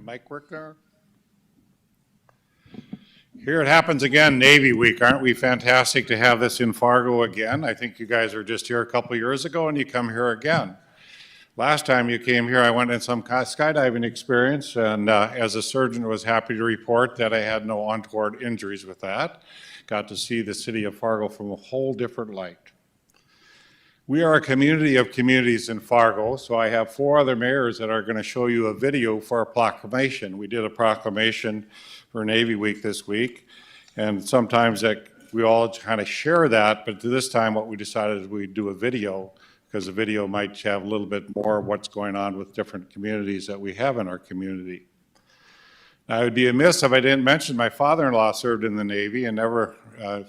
mic work there? Here it happens again, Navy Week. Aren't we fantastic to have this in Fargo again? I think you guys were just here a couple years ago and you come here again. Last time you came here, I went in some skydiving experience, and as a surgeon was happy to report that I had no untoward injuries with that. Got to see the city of Fargo from a whole different light. We are a community of communities in Fargo, so I have 4 other mayors that are going to show you a video for a proclamation. We did a proclamation for Navy Week this week, and sometimes that we all kind of share that, but this time what we decided is we'd do a video, because the video might have a little bit more of what's going on with different communities that we have in our community. Now, it would be amiss if I didn't mention my father-in-law served in the Navy and never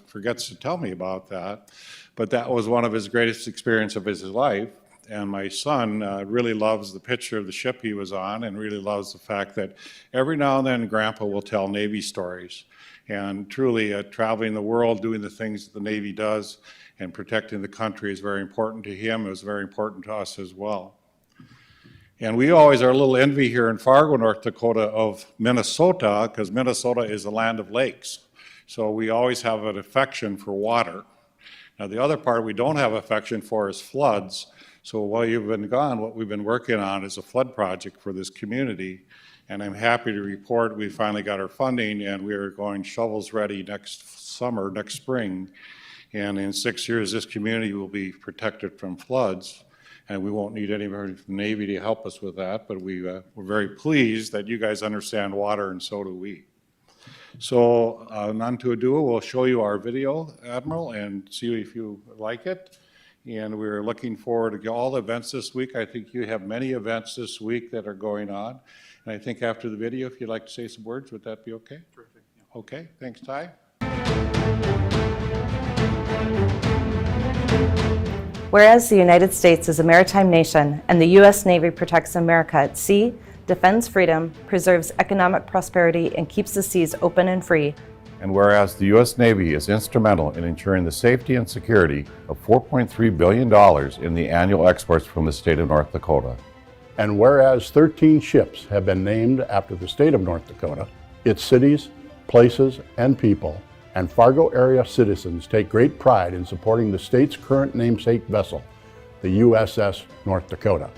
forgets to tell me about that. But that was one of his greatest experiences of his life. And my son really loves the picture of the ship he was on and really loves the fact that every now and then Grandpa will tell Navy stories. And truly, traveling the world, doing the things that the Navy does, and protecting the country is very important to him. It was very important to us as well. And we always are a little envy here in Fargo, North Dakota of Minnesota, because Minnesota is a land of lakes. So we always have an affection for water. Now the other part we don't have affection for is floods. So while you've been gone, what we've been working on is a flood project for this community. And I'm happy to report we finally got our funding and we are going shovels ready next summer, next spring. And in 6 years, this community will be protected from floods. And we won't need anybody from the Navy to help us with that, but we're very pleased that you guys understand water, and so do we. So none to ado, we'll show you our video, Admiral, and see if you like it. And we're looking forward to all the events this week. I think you have many events this week that are going on. And I think after the video, if you'd like to say some words, would that be okay? Terrific. Yeah. Okay, thanks, Ty. Whereas the United States is a maritime nation and the U.S. Navy protects America at sea, defends freedom, preserves economic prosperity, and keeps the seas open and free. And whereas the U.S. Navy is instrumental in ensuring the safety and security of $4.3 billion in the annual exports from the state of North Dakota. And whereas 13 ships have been named after the state of North Dakota, its cities, places, and people, and Fargo area citizens take great pride in supporting the state's current namesake vessel, the USS North Dakota.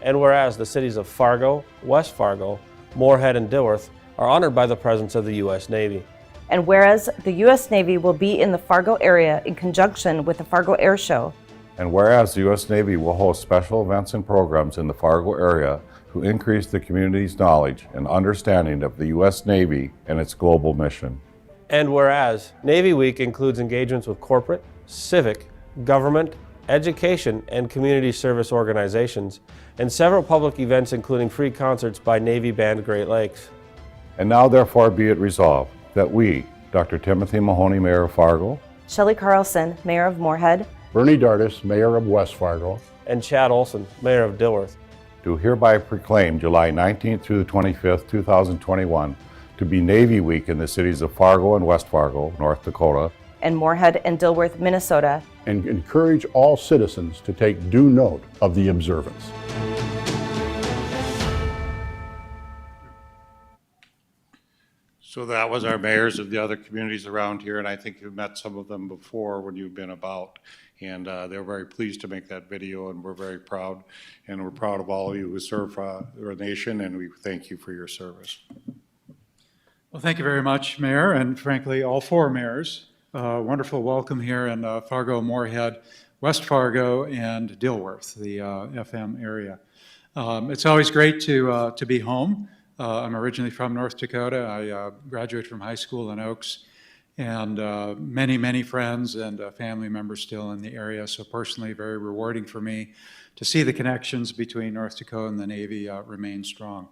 And whereas the cities of Fargo, West Fargo, Moorhead, and Dilworth are honored by the presence of the U.S. Navy. And whereas the U.S. Navy will be in the Fargo area in conjunction with the Fargo Air Show. And whereas the U.S. Navy will host special events and programs in the Fargo area to increase the community's knowledge and understanding of the U.S. Navy and its global mission. And whereas Navy Week includes engagements with corporate, civic, government, education, and community service organizations, and several public events including free concerts by Navy Band Great Lakes. And now therefore be it resolved that we, Dr. Timothy Mahoney, Mayor of Fargo, Shelley Carlson, Mayor of Moorhead, Bernie Dardis, Mayor of West Fargo, and Chad Olson, Mayor of Dilworth, do hereby proclaim July 19th through the 25th, 2021 to be Navy Week in the cities of Fargo and West Fargo, North Dakota, and Moorhead and Dilworth, Minnesota, and encourage all citizens to take due note of the observance. So that was our mayors of the other communities around here, and I think you've met some of them before when you've been about. And they're very pleased to make that video, and we're very proud. And we're proud of all of you who serve our nation, and we thank you for your service. Well, thank you very much, Mayor, and frankly, all 4 mayors. Wonderful welcome here in Fargo, Moorhead, West Fargo, and Dilworth, the FM area. It's always great to be home. I'm originally from North Dakota. I graduated from high school in Oaks, and many, many friends and family members still in the area, so personally very rewarding for me to see the connections between North Dakota and the Navy remain strong.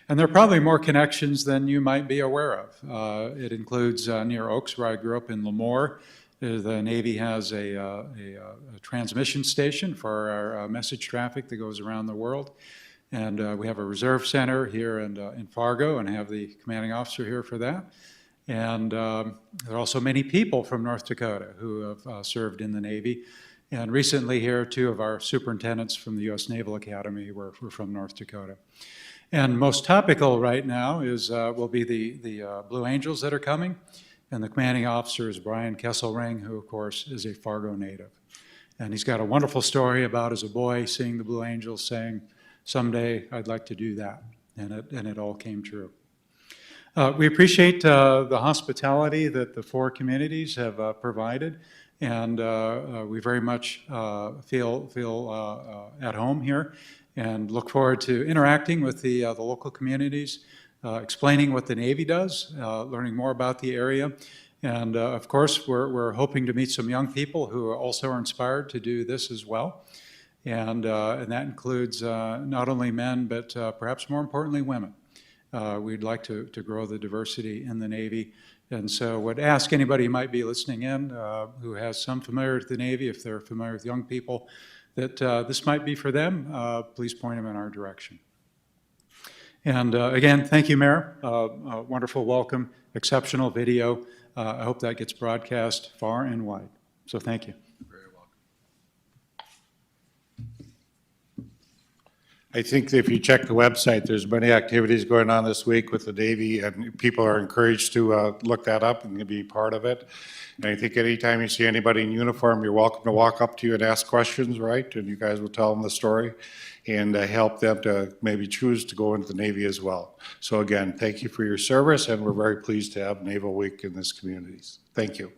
And there are probably more connections than you might be aware of. It includes near Oaks, where I grew up in Lemoore. The Navy has a transmission station for our message traffic that goes around the world. And we have a reserve center here in Fargo and have the commanding officer here for that. And there are also many people from North Dakota who have served in the Navy. And recently here, 2 of our superintendents from the U.S. Naval Academy were from North Dakota. And most topical right now will be the Blue Angels that are coming. And the commanding officer is Brian Kesselring, who, of course, is a Fargo native. And he's got a wonderful story about, as a boy, seeing the Blue Angels, saying, someday I'd like to do that. And it all came true. We appreciate the hospitality that the four communities have provided. And we very much feel at home here and look forward to interacting with the local communities, explaining what the Navy does, learning more about the area. And of course, we're hoping to meet some young people who also are inspired to do this as well. And that includes not only men, but perhaps more importantly, women. We'd like to grow the diversity in the Navy. And so would ask anybody who might be listening in who has some familiarity with the Navy, if they're familiar with young people, that this might be for them, please point them in our direction. And again, thank you, Mayor. Wonderful welcome, exceptional video. I hope that gets broadcast far and wide. So thank you. I think if you check the website, there's many activities going on this week with the Navy, and people are encouraged to look that up and be part of it. And I think anytime you see anybody in uniform, you're welcome to walk up to you and ask questions, right? And you guys will tell them the story and help them to maybe choose to go into the Navy as well. So again, thank you for your service, and we're very pleased to have Naval Week in this community. Thank you.